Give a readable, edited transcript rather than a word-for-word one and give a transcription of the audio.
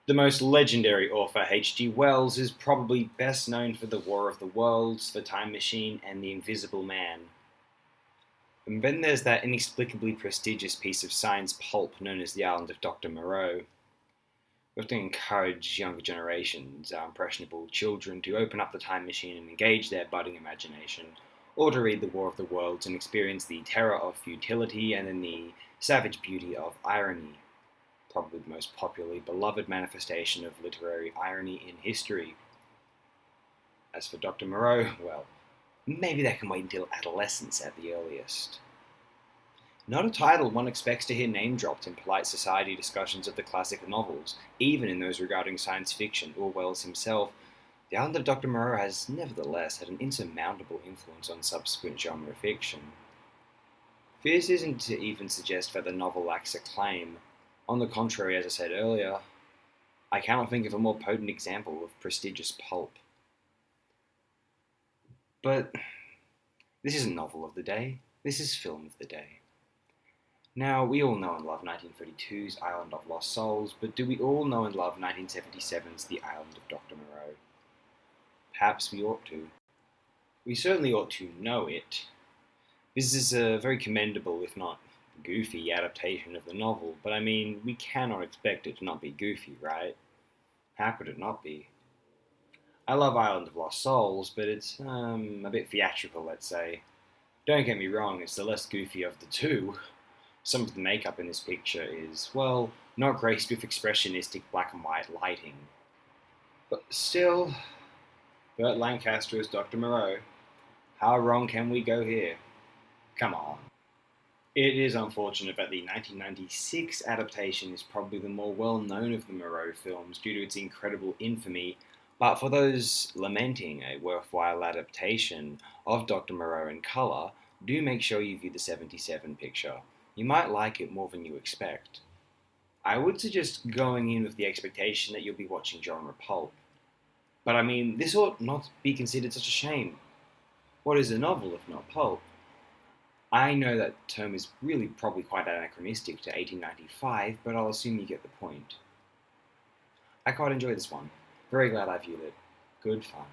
The most legendary author, H.G. Wells, is probably best known for The War of the Worlds, The Time Machine, and The Invisible Man. And then there's that inexplicably prestigious piece of science pulp known as The Island of Dr. Moreau. We have to encourage younger generations, our impressionable children, to open up the time machine and engage their budding imagination, or to read The War of the Worlds and experience the terror of futility and then the savage beauty of irony, probably the most popularly beloved manifestation of literary irony in history. As for Dr. Moreau, well, maybe that can wait until adolescence at the earliest. Not a title one expects to hear name dropped in polite society discussions of the classic novels, even in those regarding science fiction or Wells himself. The Island of Dr. Moreau has nevertheless had an insurmountable influence on subsequent genre fiction. This isn't to even suggest that the novel lacks acclaim. On the contrary, as I said earlier, I cannot think of a more potent example of prestigious pulp. But this isn't novel of the day, this is film of the day. Now, we all know and love 1932's Island of Lost Souls, but do we all know and love 1977's The Island of Dr. Moreau? Perhaps we ought to. We certainly ought to know it. This is a very commendable, if not goofy, adaptation of the novel, but I mean, we cannot expect it to not be goofy, right? How could it not be? I love Island of Lost Souls, but it's a bit theatrical, let's say. Don't get me wrong, it's the less goofy of the two. Some of the makeup in this picture is, well, not graced with expressionistic black and white lighting. But still, Burt Lancaster as Dr. Moreau. How wrong can we go here? Come on. It is unfortunate that the 1996 adaptation is probably the more well-known of the Moreau films due to its incredible infamy, but for those lamenting a worthwhile adaptation of Dr. Moreau in colour, do make sure you view the 77 picture. You might like it more than you expect. I would suggest going in with the expectation that you'll be watching genre pulp. But I mean, this ought not be considered such a shame. What is a novel if not pulp? I know that term is really probably quite anachronistic to 1895, but I'll assume you get the point. I quite enjoyed this one. Very glad I viewed it. Good fun.